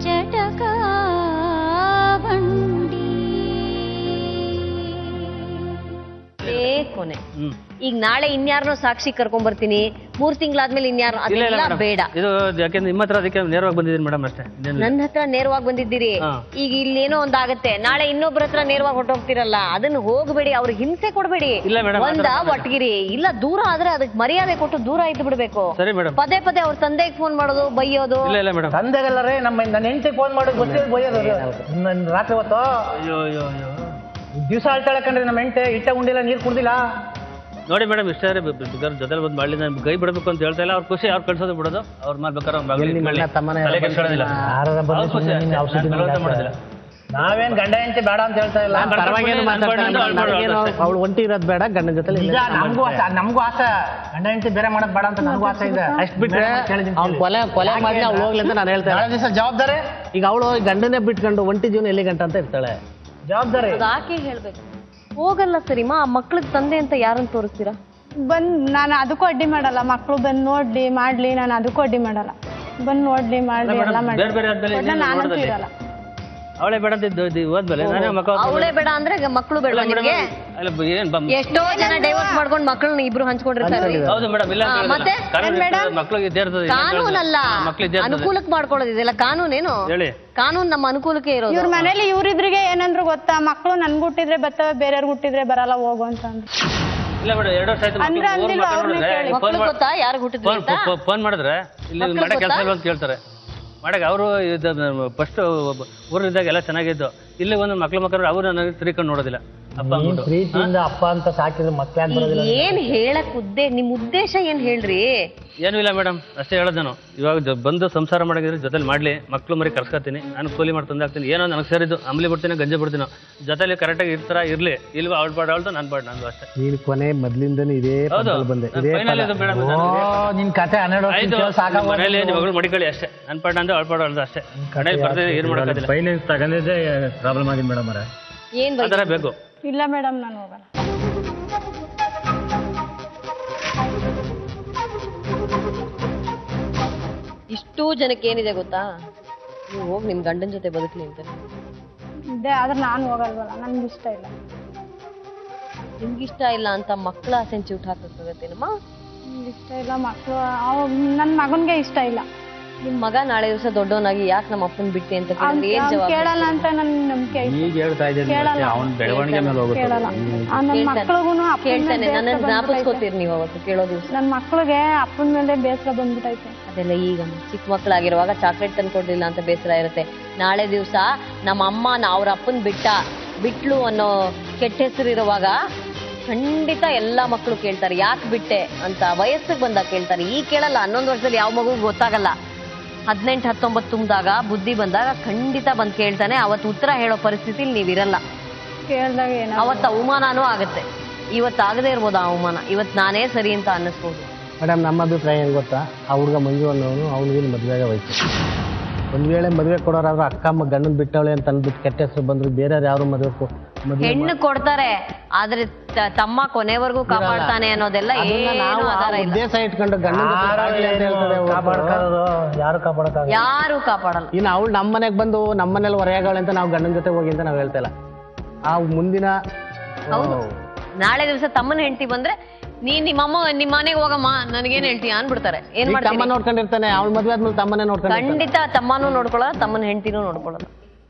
ಜಟಕ ಕೊನೆ ಈಗ ನಾಳೆ ಇನ್ಯಾರನೋ ಸಾಕ್ಷಿ ಕರ್ಕೊಂಡ್ ಬರ್ತೀನಿ 3 ತಿಂಗಳಾದ್ಮೇಲೆ ಇನ್ಯಾರು ಅದೆಲ್ಲ ಬೇಡ. ಇದು ಯಾಕೆಂದ್ರೆ ನಿಮ್ಮ ಹತ್ರ ಅದಕ್ಕೆ ನೇರವಾಗಿ ಬಂದಿದ್ದೀನಿ ಮೇಡಮ್ ಅಷ್ಟೇ. ನನ್ನ ಹತ್ರ ನೇರವಾಗಿ ಬಂದಿದ್ದೀರಿ, ಈಗ ಇಲ್ಲೇನೋ ಒಂದಾಗತ್ತೆ, ನಾಳೆ ಇನ್ನೊಬ್ರ ಹತ್ರ ನೇರವಾಗಿ ಹೊಟ್ಟೋಗ್ತಿರಲ್ಲ, ಅದನ್ನ ಹೋಗ್ಬೇಡಿ, ಅವ್ರಿಗೆ ಹಿಂಸೆ ಕೊಡ್ಬೇಡಿ. ಒಂದ ಒಟ್ಗಿರಿ, ಇಲ್ಲ ದೂರ ಆದ್ರೆ ಅದಕ್ಕೆ ಮರ್ಯಾದೆ ಕೊಟ್ಟು ದೂರ ಇದ್ದು ಬಿಡ್ಬೇಕು. ಪದೇ ಪದೇ ಅವ್ರ ತಂದೆಗೆ ಫೋನ್ ಮಾಡೋದು ಬೈಯೋದು. ತಂದೆಗಲ್ಲರೇ ನನ್ನ ಹೆಂಡತಿಗೆ ಫೋನ್ ಮಾಡೋದು ಗೊತ್ತಿಲ್ಲ ಬೈಯೋದು. ರಾತ್ರಿ ಹೊತ್ತು ದಿವಸ ಹೇಳ್ತಾಳೆ ಕಂಡ್ರೆ ನಮ್ಮ ಹೆಂಡತಿ ಇಟ್ಟ ಉಂಡಿಲ್ಲ ನೀರು ಕುಡ್ದಿಲ್ಲ ನೋಡಿ ಮೇಡಮ್. ಇಷ್ಟ ಜೊತೆ ಬಂದು ಮಾಡಲಿ ನಾನು ಕೈ ಬಿಡಬೇಕು ಅಂತ ಹೇಳ್ತಾ ಇಲ್ಲ. ಅವ್ರ ಖುಷಿ ಅವ್ರು ಕಳ್ಸೋದು ಬಿಡೋದು ಅವ್ರ ಮೇಲೆ ಬೇಕಾದ್ರೆ ನಾವೇನ್ ಗಂಡ ಹೆಂಡತಿ ಬೇಡ ಅಂತ ಹೇಳ್ತಾ ಇಲ್ಲ. ಅವಳು ಒಂಟಿ ಇರೋದು ಬೇಡ, ಗಂಡನ ಜೊತೆ ನಮಗೂ ಆಸೆ, ಗಂಡ ಹೆಂಡತಿ ಬೇರೆ ಮಾಡೋದು ಬೇಡ ಅಂತ ನನಗೂ ಆಸೆ ಇದೆ. ಅಷ್ಟು ಬಿಟ್ರೆ ಅವ್ನು ಕೊಲೆ ಮಾಡಿ ಅವಳು ಹೋಗ್ಲಿ ಅಂತ ನಾನು ಹೇಳ್ತೇನೆ. ದಿವಸ ಜವಾಬ್ದಾರಿ ಈಗ ಅವಳು ಗಂಡನೇ ಬಿಟ್ಕೊಂಡು ಒಂಟಿ ಜೀವನ ಎಲ್ಲಿ ಗಂಟ ಅಂತ ಇರ್ತಾಳೆ. ಜವಾಬ್ದಾರಿ ಯಾಕೆ ಹೇಳ್ಬೇಕು? ಹೋಗಲ್ಲ ಸರಿಮಾ, ಆ ಮಕ್ಳಿಗೆ ತಂದೆ ಅಂತ ಯಾರನ್ನ ತೋರಿಸ್ತೀರಾ? ನಾನು ಅದಕ್ಕೂ ಅಡ್ಡಿ ಮಾಡಲ್ಲ. ಮಕ್ಳು ಬಂದ್ ನೋಡ್ಲಿ ಮಾಡ್ಲಿ, ನಾನು ಅದಕ್ಕೂ ಅಡ್ಡಿ ಮಾಡಲ್ಲ. ಬಂದ್ ನೋಡ್ಲಿ ಮಾಡ್ಲಿ ಎಲ್ಲ ಮಾಡಿ ನಾನಂತೂ ಇರಲ್ಲ. ಅವಳೇ ಬೇಡ ಹೋದ್ಮೇಲೆ ಅವಳೇ ಬೇಡ ಅಂದ್ರೆ ಮಕ್ಳು ಬೇಡ ನಿಮ್ಗೆ? ಎಷ್ಟೋ ಜನ ಡೈವರ್ಸ್ ಮಾಡ್ಕೊಂಡು ಮಕ್ಳನ್ನ ಇಬ್ರು ಹಂಚ್ಕೊಂಡಿರ್ತಾರೆ. ಮತ್ತೆ ಕಾನೂನಲ್ಲ, ಅನುಕೂಲಕ್ಕೆ ಮಾಡ್ಕೊಳ್ಳೋದು ಇದೆಲ್ಲ ಕಾನೂನೇನು? ಕಾನೂನು ನಮ್ಮ ಅನುಕೂಲಕ್ಕೆ ಇರೋದು. ಇವ್ರ ಮನೇಲಿ ಇವ್ರಿಬ್ರಿಗೆ ಏನಂದ್ರು ಗೊತ್ತಾ, ಮಕ್ಳು ನನ್ಗೆ ಹುಟ್ಟಿದ್ರೆ ಬರ್ತವೆ, ಬೇರೆಯವ್ರಿಗೆ ಹುಟ್ಟಿದ್ರೆ ಬರಲ್ಲ ಹೋಗು ಅಂತ ಮಕ್ಳು ಗೊತ್ತಾ ಯಾರಿಗೆ ಹುಟ್ಟಿದ್ರೆ? ಫೋನ್ ಮಾಡಿದ್ರೆ ಇಲ್ಲಿ ಮಾಡೋ ಕೆಲಸ ಇಲ್ಲ ಅಂತ ಕೇಳ್ತಾರೆ. ಮಾಡಕ್ಕೆ ಅವರು ಫಸ್ಟ್ ಊರಿದ್ದಾಗ ಎಲ್ಲ ಚೆನ್ನಾಗಿದ್ದು, ಇಲ್ಲಿ ಒಂದು ಮಕ್ಳು ಅವರು ನನಗೆ ತಿರ್ಕೊಂಡು ನೋಡೋದಿಲ್ಲ. ಪ್ರೀತಿಯಿಂದ ಅಪ್ಪ ಅಂತ ಸಾಕಿದ್ರೆ ಮಕ್ಳು ಏನ್ ಹೇಳಕ್ ನಿಮ್ ಉದ್ದೇಶ ಏನ್ ಹೇಳ್ರಿ? ಏನೂ ಇಲ್ಲ ಮೇಡಮ್, ಅಷ್ಟೇ ಹೇಳೋದು ನಾನು. ಇವಾಗ ಬಂದು ಸಂಸಾರ ಮಾಡಿದ್ರೆ ಜೊತೆಲಿ ಮಾಡ್ಲಿ, ಮಕ್ಳು ಮರಿ ಕರ್ಸ್ಕೊತೀನಿ, ನಾನು ಕೂಲಿ ಮಾಡಿ ತಂದು ಹಾಕ್ತೀನಿ. ಏನೋ ನನಗೆ ಸೇರಿದ್ದು ಅಂಬ್ಲಿ ಬಿಡ್ತೀನಿ, ಗಂಜಿ ಬಿಡ್ತೀನಿ, ಜೊತೆಲಿ ಕರೆಕ್ಟಾಗಿ ಇರ್ತಾರ ಇರ್ಲಿ, ಇಲ್ವಾ ಅವಳು ಬಾಡ ಅವಳ್ದು ನಾನು ಬಾಡ ನಂದು ಅಷ್ಟೇ. ನೀನು ಕೊನೆ ಮೊದ್ಲಿಂದನೇ ಇದೇ ಬಂದೆ. ನಿನ್ ಕತೆ ಮನೇಲಿ ಮಗಳು ಮಡಿಕೊಳ್ಳಿ ಅಷ್ಟೇ, ನನ್ನ ಪಾಡ ಅಂದ್ರೆ ಅವಳ ಪಾಡ ಅವಳ್ದು ಅಷ್ಟೇ. ಮನೇಲಿ ಬರ್ತೀನಿ ಏನು ಮಾಡೋಕ್ಕಾಗಿಲ್ಲ. ಫೈನಾನ್ಸ್ ತಗೊಂಡಿದ್ದೆ ಪ್ರಾಬ್ಲಮ್ ಆಗಿದೆ ಮೇಡಮ್. ಏನ್ ಆ ಥರ ಬೇಕು? ಇಲ್ಲ ಮೇಡಮ್, ನಾನು ಹೋಗಲ್ಲ. ಇಷ್ಟೂ ಜನಕ್ಕೆ ಏನಿದೆ ಗೊತ್ತಾ, ನೀವು ಹೋಗಿ ನಿಮ್ ಗಂಡನ ಜೊತೆ ಬದುಕಲಿ ಅಂತ ಇದೆ, ಆದ್ರೆ ನಾನು ಹೋಗಲ್ವಲ್ಲ, ನನ್ಗೆ ಇಷ್ಟ ಇಲ್ಲ. ನಿಮ್ಗಿಷ್ಟ ಇಲ್ಲ ಅಂತ ಮಕ್ಳ ಆಸೆನ್ ಚೂಟ್ ಹಾಕಕ್ಕಾಗತ್ತೇನಮ್ಮ? ನಿಮ್ಗೆ ಇಷ್ಟ ಇಲ್ಲ ಮಕ್ಳು, ನನ್ನ ಮಗನ್ಗೆ ಇಷ್ಟ ಇಲ್ಲ. ನಿಮ್ ಮಗ ನಾಳೆ ದಿವಸ ದೊಡ್ಡವನಾಗಿ ಯಾಕೆ ನಮ್ಮ ಅಪ್ಪನ್ ಬಿಟ್ಟೆ ಅಂತ ಕೇಳಲ್ಲ ಅಂತ ನನ್ ನಂಬಿಕೆ ಕೇಳ್ತಾನೆ. ನನ್ನ ಜ್ಞಾಪಿಸ್ಕೋತೀರಿ ನೀವು ಅವತ್ತು ಕೇಳೋ ದಿವಸ. ನನ್ ಮಕ್ಳಿಗೆ ಅಪ್ಪನ ಮೇಲೆ ಬೇಸರ ಬಂದ್ಬಿಟ್ಟೈತೆ. ಅದೆಲ್ಲ ಈಗ ಚಿಕ್ಕ ಮಕ್ಳಾಗಿರುವಾಗ ಚಾಕ್ಲೇಟ್ ತಂದ್ಕೊಡ್ಲಿಲ್ಲ ಅಂತ ಬೇಸರ ಇರುತ್ತೆ. ನಾಳೆ ದಿವಸ ನಮ್ಮ ಅಮ್ಮ ಅವ್ರ ಅಪ್ಪನ್ ಬಿಟ್ಲು ಅನ್ನೋ ಕೆಟ್ಟ ಹೆಸರು ಇರುವಾಗ ಖಂಡಿತ ಎಲ್ಲಾ ಮಕ್ಕಳು ಕೇಳ್ತಾರೆ, ಯಾಕೆ ಬಿಟ್ಟೆ ಅಂತ. ವಯಸ್ಸಿಗೆ ಬಂದಾಗ ಕೇಳ್ತಾರೆ, ಈಗ ಕೇಳಲ್ಲ. 11 ವರ್ಷದಲ್ಲಿ ಯಾವ ಮಗು ಗೊತ್ತಾಗಲ್ಲ. 18-19 ತುಂಬಿದಾಗ ಬುದ್ಧಿ ಬಂದಾಗ ಖಂಡಿತ ಬಂದು ಕೇಳ್ತಾನೆ. ಅವತ್ತು ಉತ್ತರ ಹೇಳೋ ಪರಿಸ್ಥಿತಿಲಿ ನೀವಿರಲ್ಲ. ಅವತ್ತು ಅವಮಾನನೂ ಆಗುತ್ತೆ. ಇವತ್ತಾಗದೇ ಇರ್ಬೋದು ಆ ಅವಮಾನ, ಇವತ್ತು ನಾನೇ ಸರಿ ಅಂತ ಅನ್ನಿಸ್ಬೋದು. ಮೇಡಮ್, ನಮ್ಮ ಅಭಿಪ್ರಾಯ ಏನು ಗೊತ್ತಾ, ಆ ಹುಡುಗ ಮಂಜು ಅನ್ನೋನು ಅವನಿಗೆ ಮದುವೆಗೆ ಹೋಯ್ತು. ಒಂದ್ ವೇಳೆ ಮದುವೆ ಕೊಡೋರಾದ್ರೂ ಅಕ್ಕ ಗಂಡನ್ ಬಿಟ್ಟವಳೆ ಅಂತ ಅಂದ್ಬಿಟ್ಟು ಕೆಟ್ಟ ಹೆಸರು ಬಂದ್ರು ಬೇರೆ ಯಾರು ಮದುವೆ ಹೆಣ್ಣು ಕೊಡ್ತಾರೆ, ಆದ್ರೆ ತಮ್ಮ ಕೊನೆವರೆಗೂ ಕಾಪಾಡ್ತಾನೆ ಅನ್ನೋದೆಲ್ಲ ಉದ್ದೇಶ ಇಟ್ಕೊಂಡು ಗಂಡನ ಯಾರು ಕಾಪಾಡಲ್ಲ. ಇನ್ನು ಅವಳು ನಮ್ಮ ಮನೆಗೆ ಬಂದು ನಮ್ಮ ಮನೇಲಿ ಹೊರೆಯಾಗವಳೆ ಅಂತ ನಾವು ಗಂಡನ ಜೊತೆ ಹೋಗಿ ಅಂತ ನಾವ್ ಹೇಳ್ತಾ ಇಲ್ಲ. ಆ ಮುಂದಿನ ನಾಳೆ ದಿವಸ ತಮ್ಮನ ಹೆಂಡತಿ ಬಂದ್ರೆ ನಿಮ್ಮ ಮನೆಗೆ ಹೋಗಮ್ಮ ನನಗೇನ್ ಹೇಳ್ತೀಯ ಅನ್ಬಿಡ್ತಾರೆ. ಏನ್ ಮಾಡ್ತಾರೆ? ತಮ್ಮ ನೋಡ್ಕೊಂಡಿರ್ತಾನೆ, ಅವಳ ಮದ್ವೆ ಆದ್ಮೇಲೆ ತಮ್ಮನೇ ನೋಡ್ಕೊಂಡು. ಖಂಡಿತ ತಮ್ಮನೂ ನೋಡ್ಕೊಳ್ಳೋದು, ತಮ್ಮನ ಹೆಂಡತಿನೂ ನೋಡ್ಕೊಳ್ಳೋದು.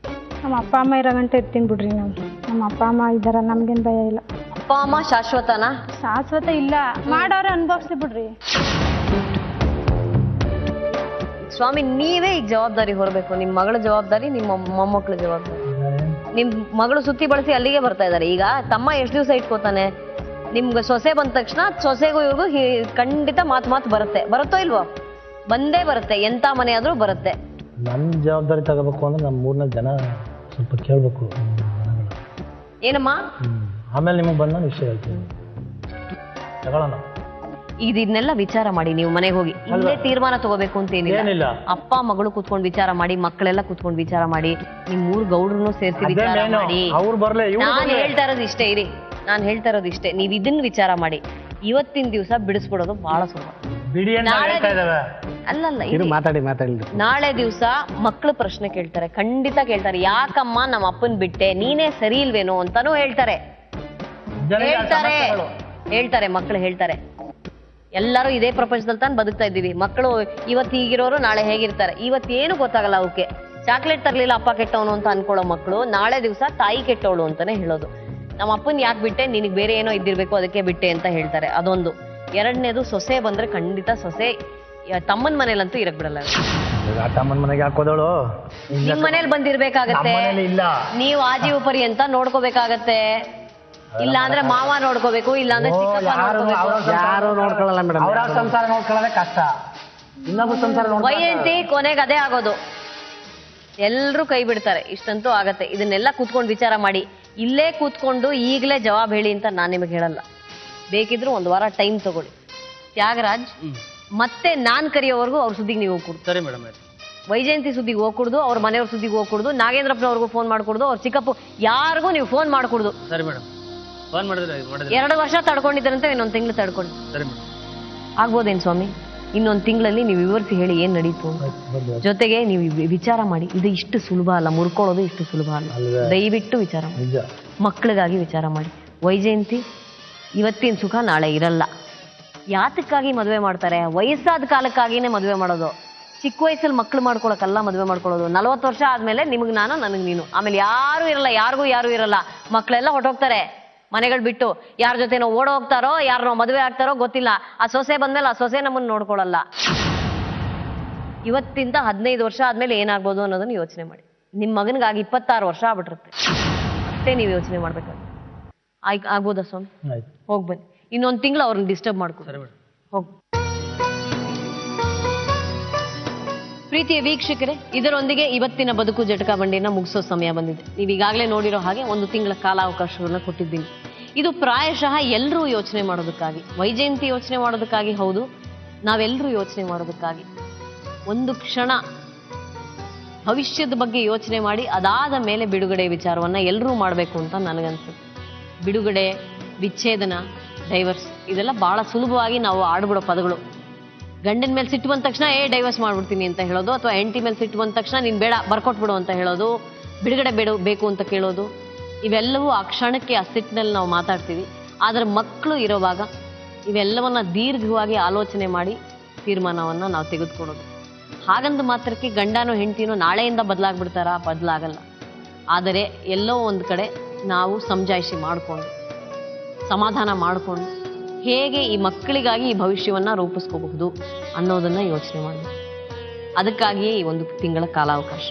ನಮ್ಮ ಅಪ್ಪ ಅಮ್ಮ ಇರೋ ಗಂಟೆ ಇರ್ತೀನಿ ಬಿಡ್ರಿ. ನಮ್ಮ ಅಪ್ಪ ಅಮ್ಮ ಇದ್ದಾರ, ನಮ್ಗೇನ್ ಭಯ ಇಲ್ಲ. ಅಪ್ಪ ಅಮ್ಮ ಶಾಶ್ವತನಾ? ಶಾಶ್ವತ ಇಲ್ಲ, ಮಾಡೋರೆ ಅನ್ಭವಿಸ್ತಿ ಬಿಡ್ರಿ. ಸ್ವಾಮಿ, ನೀವೇ ಈಗ ಜವಾಬ್ದಾರಿ ಹೊರಬೇಕು. ನಿಮ್ ಮಗಳ ಜವಾಬ್ದಾರಿ, ನಿಮ್ಮ ಮೊಮ್ಮಕ್ಳ ಜವಾಬ್ದಾರಿ. ನಿಮ್ ಮಗಳು ಸುತ್ತಿ ಬಳಸಿ ಅಲ್ಲಿಗೆ ಬರ್ತಾ ಇದಾರೆ. ಈಗ ತಮ್ಮ ಎಷ್ಟು ದಿವಸ ಇಟ್ಕೋತಾನೆ? ನಿಮ್ಗೆ ಸೊಸೆ ಬಂದ ತಕ್ಷಣ ಸೊಸೆಗೂ ಇವ್ರಿಗೂ ಖಂಡಿತ ಮಾತು ಬರುತ್ತೋ ಇಲ್ವೋ? ಬಂದೇ ಬರುತ್ತೆ, ಎಂತ ಮನೆ ಆದ್ರೂ ಬರುತ್ತೆ. ನಮ್ ಜವಾಬ್ದಾರಿ ತಗೋಬೇಕು ಅಂದ್ರೆ ನಮ್ 3-4 ಜನ ಸ್ವಲ್ಪ ಕೇಳ್ಬೇಕು. ಏನಮ್ಮ? ಆಮೇಲೆ ನಿಮಗೆ ಬಂದ ವಿಷಯ ಹೇಳ್ತೀನಿ, ತಗೊಳ್ಳೋಣ. ಇದನ್ನೆಲ್ಲ ವಿಚಾರ ಮಾಡಿ ನೀವು ಮನೆಗೆ ಹೋಗಿ. ಇಲ್ಲೇ ತೀರ್ಮಾನ ತಗೋಬೇಕು ಅಂತ ಏನಿಲ್ಲ. ಅಪ್ಪ ಮಗಳು ಕುತ್ಕೊಂಡು ವಿಚಾರ ಮಾಡಿ, ಮಕ್ಕಳೆಲ್ಲ ಕುತ್ಕೊಂಡು ವಿಚಾರ ಮಾಡಿ, ನಿಮ್ 3 ಗೌಡ್ರನ್ನು ಸೇರಿಸಿ ವಿಚಾರ ಮಾಡಿ. ನಾನು ಹೇಳ್ತಾ ಇರೋದು ಇಷ್ಟೇ, ನೀವ್ ಇದನ್ನ ವಿಚಾರ ಮಾಡಿ ಇವತ್ತಿನ ದಿವಸ ಬಿಡಿಸ್ಬಿಡೋದು ಬಹಳ ಸುಲಭ. ಬಿಡಿ ಅಂತ ನಾಳೆ ಹೇಳ್ತಾ ಇದಾವೆ. ಅಲ್ಲಲ್ಲ ಇದು ಇದು ಮಾತಾಡಿ ನಾಳೆ ದಿವಸ ಮಕ್ಕಳು ಪ್ರಶ್ನೆ ಕೇಳ್ತಾರೆ, ಖಂಡಿತ ಕೇಳ್ತಾರೆ. ಯಾಕಮ್ಮ ನಮ್ಮ ಅಪ್ಪನ್ ಬಿಟ್ಟೆ, ನೀನೇ ಸರಿ ಇಲ್ವೇನೋ ಅಂತಾನೂ ಹೇಳ್ತಾರೆ. ಜನರಿಗೆ ಆ ಹೇಳ್ತಾರೆ ಸಮಸ್ಯೆಗಳು. ಹೇಳ್ತಾರೆ ಮಕ್ಕಳು ಹೇಳ್ತಾರೆ. ಎಲ್ಲರೂ ಇದೇ ಪ್ರಪಂಚದಲ್ಲಿ ತಾನು ಬದುಕ್ತಾ ಇದ್ದೀವಿ. ಮಕ್ಕಳು ಇವತ್ತು ಹೀಗಿರೋರು ನಾಳೆ ಹೇಗಿರ್ತಾರೆ, ಇವತ್ತೇನು ಗೊತ್ತಾಗಲ್ಲ ಅವಕ್ಕೆ. ಚಾಕ್ಲೇಟ್ ತರ್ಲಿಲ್ಲ ಅಪ್ಪ ಕೆಟ್ಟವನು ಅಂತ ಅನ್ಕೊಳ್ಳೋ ಮಕ್ಕಳು ನಾಳೆ ದಿವಸ ತಾಯಿ ಕೆಟ್ಟವಳು ಅಂತಾನೆ ಹೇಳೋದು. ನಮ್ಮ ಅಪ್ಪನ್ ಯಾಕೆ ಬಿಟ್ಟೆ, ನಿನಗೆ ಬೇರೆ ಏನೋ ಇದ್ದಿರ್ಬೇಕು ಅದಕ್ಕೆ ಬಿಟ್ಟೆ ಅಂತ ಹೇಳ್ತಾರೆ. ಅದೊಂದು. ಎರಡನೇದು, ಸೊಸೆ ಬಂದ್ರೆ ಖಂಡಿತ ಸೊಸೆ ತಮ್ಮನ ಮನೇಲಂತೂ ಇರಕ್ ಬಿಡಲ್ಲ. ಆ ತಮ್ಮನ ಮನೆಗೆ ಹಾಕೋದಳು ನಿಮ್ ಮನೇಲಿ ಬಂದಿರ್ಬೇಕಾಗತ್ತೆ, ಇಲ್ಲ. ನೀವು ಆಜೀವ ಪರ್ಯಂತ ನೋಡ್ಕೋಬೇಕಾಗತ್ತೆ. ಇಲ್ಲ ಅಂದ್ರೆ ಮಾವ ನೋಡ್ಕೋಬೇಕು, ಇಲ್ಲ ಅಂದ್ರೆ ಚಿಕ್ಕಪ್ಪ ನೋಡ್ಕೋಬೇಕು. ಯಾರು ನೋಡ್ಕೊಳ್ಳಲ್ಲ ಮೇಡಮ್. ಅವ್ರ ಸಂಸಾರ ನೋಡ್ಕೊಳ್ಳೋದೇ ಕಷ್ಟ, ಇನ್ನೊಬ್ಬ ಸಂಸಾರ ವೈಜಯಂತಿ ಕೊನೆಗೆ ಅದೇ ಆಗೋದು. ಎಲ್ರೂ ಕೈ ಬಿಡ್ತಾರೆ, ಇಷ್ಟಂತೂ ಆಗತ್ತೆ. ಇದನ್ನೆಲ್ಲ ಕೂತ್ಕೊಂಡು ವಿಚಾರ ಮಾಡಿ. ಇಲ್ಲೇ ಕೂತ್ಕೊಂಡು ಈಗಲೇ ಜವಾಬ್ ಹೇಳಿ ಅಂತ ನಾನು ನಿಮಗೆ ಹೇಳಲ್ಲ. ಬೇಕಿದ್ರು ಒಂದು ವಾರ ಟೈಮ್ ತಗೊಳ್ಳಿ. ತ್ಯಾಗರಾಜ್, ಮತ್ತೆ ನಾನ್ ಕರೆಯೋವರೆಗೂ ಅವ್ರ ಸುದ್ದಿಗೆ ನೀವು ಹೋಗ್ಕೊಡ್ದು. ಸರಿ ಮೇಡಮ್. ವೈಜಯಂತಿ ಸುದ್ದಿಗೆ ಹೋಗ್ಕೊಡ್ದು, ಅವ್ರ ಮನೆಯವ್ರ ಸುದ್ದಿಗೆ ಹೋಗ್ಕೊಡ್ದು, ನಾಗೇಂದ್ರಪ್ಪನವ್ರಿಗೂ ಫೋನ್ ಮಾಡ್ಕೊಡ್ದು, ಅವ್ರ ಚಿಕ್ಕಪ್ಪ ಯಾರಿಗೂ ನೀವು ಫೋನ್ ಮಾಡ್ಕೊಡ್ದು. ಸರಿ ಮೇಡಮ್. ಫೋನ್ ಮಾಡಿದ್ರೆ 2 ವರ್ಷ ತಡ್ಕೊಂಡಿದ್ರಂತೆ, ಇನ್ನೊಂದು ತಿಂಗಳು ತಡ್ಕೊಳ್ಳಿ. ಸರಿ ಮೇಡಮ್. ಆಗ್ಬೋದೇನು ಸ್ವಾಮಿ? ಇನ್ನೊಂದು ತಿಂಗಳಲ್ಲಿ ನೀವು ವಿವರಿಸಿ ಹೇಳಿ ಏನ್ ನಡೀತು. ಜೊತೆಗೆ ನೀವು ವಿಚಾರ ಮಾಡಿ. ಇದು ಇಷ್ಟು ಸುಲಭ ಅಲ್ಲ, ಮುರ್ಕೊಳ್ಳೋದು ಇಷ್ಟು ಸುಲಭ ಅಲ್ಲ. ದಯವಿಟ್ಟು ವಿಚಾರ ಮಾಡಿ, ಮಕ್ಕಳಿಗಾಗಿ ವಿಚಾರ ಮಾಡಿ. ವೈಜಯಂತಿ, ಇವತ್ತಿನ ಸುಖ ನಾಳೆ ಇರಲ್ಲ. ಯಾತಕ್ಕಾಗಿ ಮದುವೆ ಮಾಡ್ತಾರೆ? ವಯಸ್ಸಾದ ಕಾಲಕ್ಕಾಗಿನೇ ಮದುವೆ ಮಾಡೋದು. ಚಿಕ್ಕ ವಯಸ್ಸಲ್ಲಿ ಮಕ್ಳು ಮಾಡ್ಕೊಳಕ್ಕಲ್ಲ ಮದುವೆ ಮಾಡ್ಕೊಳ್ಳೋದು. 40 ವರ್ಷ ಆದ್ಮೇಲೆ ನಿಮಗೆ ನಾನು, ನನಗೆ ನೀನು, ಆಮೇಲೆ ಯಾರು ಇರಲ್ಲ, ಯಾರು ಇರಲ್ಲ. ಮಕ್ಕಳೆಲ್ಲ ಹೊಟ್ಟೋಗ್ತಾರೆ ಮನೆಗಳು ಬಿಟ್ಟು. ಯಾರ ಜೊತೆನೋ ಓಡ ಹೋಗ್ತಾರೋ, ಯಾರನ್ನೋ ಮದುವೆ ಆಗ್ತಾರೋ ಗೊತ್ತಿಲ್ಲ. ಆ ಸೊಸೆ ಬಂದ್ಮೇಲೆ ಆ ಸೊಸೆ ನಮ್ಮನ್ನು ನೋಡ್ಕೊಳಲ್ಲ. ಇವತ್ತಿಂದ 15 ವರ್ಷ ಆದ್ಮೇಲೆ ಏನಾಗ್ಬೋದು ಅನ್ನೋದನ್ನ ಯೋಚನೆ ಮಾಡಿ. ನಿಮ್ಮ ಮಗನಿಗಾಗಿ 26 ವರ್ಷ ಆಗ್ಬಿಟ್ಟಿರುತ್ತೆ. ಅಷ್ಟೇ ನೀವು ಯೋಚನೆ ಮಾಡ್ಬೇಕಾಗುತ್ತೆ. ಆಗ್ಬೋದಾ ಸ್ವಾಮಿ? ಹೋಗ್ ಬನ್ನಿ. ಇನ್ನೊಂದು ತಿಂಗಳು ಅವ್ರನ್ನ ಡಿಸ್ಟರ್ಬ್ ಮಾಡ್ಕೊ. ಹೋಗ್. ಪ್ರೀತಿಯ ವೀಕ್ಷಕರೇ, ಇದರೊಂದಿಗೆ ಇವತ್ತಿನ ಬದುಕು ಜಟಕಾ ಬಂಡಿನ ಮುಗಿಸೋ ಸಮಯ ಬಂದಿದೆ. ನೀವು ಈಗಾಗಲೇ ನೋಡಿರೋ ಹಾಗೆ 1 ತಿಂಗಳ ಕಾಲಾವಕಾಶವನ್ನು ಕೊಟ್ಟಿದ್ದೀನಿ. ಇದು ಪ್ರಾಯಶಃ ಎಲ್ಲರೂ ಯೋಚನೆ ಮಾಡೋದಕ್ಕಾಗಿ, ವೈಜಯಂತಿ ಯೋಚನೆ ಮಾಡೋದಕ್ಕಾಗಿ ಹೌದು, ನಾವೆಲ್ಲರೂ ಯೋಚನೆ ಮಾಡೋದಕ್ಕಾಗಿ. ಒಂದು ಕ್ಷಣ ಭವಿಷ್ಯದ ಬಗ್ಗೆ ಯೋಚನೆ ಮಾಡಿ ಅದಾದ ಮೇಲೆ ಬಿಡುಗಡೆ ವಿಚಾರವನ್ನ ಎಲ್ಲರೂ ಮಾಡಬೇಕು ಅಂತ ನನಗನ್ಸುತ್ತೆ. ಬಿಡುಗಡೆ, ವಿಚ್ಛೇದನ, ಡೈವರ್ಸ್ ಇದೆಲ್ಲ ಬಹಳ ಸುಲಭವಾಗಿ ನಾವು ಆಡ್ಬಿಡೋ ಪದಗಳು. ಗಂಡನ ಮೇಲೆ ಸಿಟ್ಟು ಬಂದ ತಕ್ಷಣ ಡೈವರ್ಸ್ ಮಾಡ್ಬಿಡ್ತೀನಿ ಅಂತ ಹೇಳೋದು, ಅಥವಾ ಹೆಂಡತಿ ಮೇಲೆ ಸಿಟ್ಟು ಬಂದ ತಕ್ಷಣ ನೀನು ಬೇಡ ಬರ್ಕೊಟ್ಬಿಡು ಅಂತ ಹೇಳೋದು, ಬಿಡುಗಡೆ ಬೇಕು ಅಂತ ಕೇಳೋದು, ಇವೆಲ್ಲವೂ ಆ ಕ್ಷಣಕ್ಕೆ ಆ ಸಿಟ್ಟಿನಲ್ಲಿ ನಾವು ಮಾತಾಡ್ತೀವಿ. ಆದರೆ ಮಕ್ಕಳು ಇರೋವಾಗ ಇವೆಲ್ಲವನ್ನ ದೀರ್ಘವಾಗಿ ಆಲೋಚನೆ ಮಾಡಿ ತೀರ್ಮಾನವನ್ನು ನಾವು ತೆಗೆದುಕೊಳ್ಳೋದು. ಹಾಗಂದು ಮಾತ್ರಕ್ಕೆ ಗಂಡನೋ ಹೆಂಡತಿನೋ ನಾಳೆಯಿಂದ ಬದಲಾಗ್ಬಿಡ್ತಾರಾ? ಬದಲಾಗಲ್ಲ. ಆದರೆ ಎಲ್ಲೋ ಒಂದು ಕಡೆ ನಾವು ಸಮಜಾಯಿಷಿ ಮಾಡಿಕೊಂಡು, ಸಮಾಧಾನ ಮಾಡಿಕೊಂಡು ಹೇಗೆ ಈ ಮಕ್ಕಳಿಗಾಗಿ ಈ ಭವಿಷ್ಯವನ್ನು ರೂಪಿಸ್ಕೋಬಹುದು ಅನ್ನೋದನ್ನ ಯೋಚನೆ ಮಾಡಬೇಕು. ಅದಕ್ಕಾಗಿಯೇ ಈ 1 ತಿಂಗಳ ಕಾಲಾವಕಾಶ.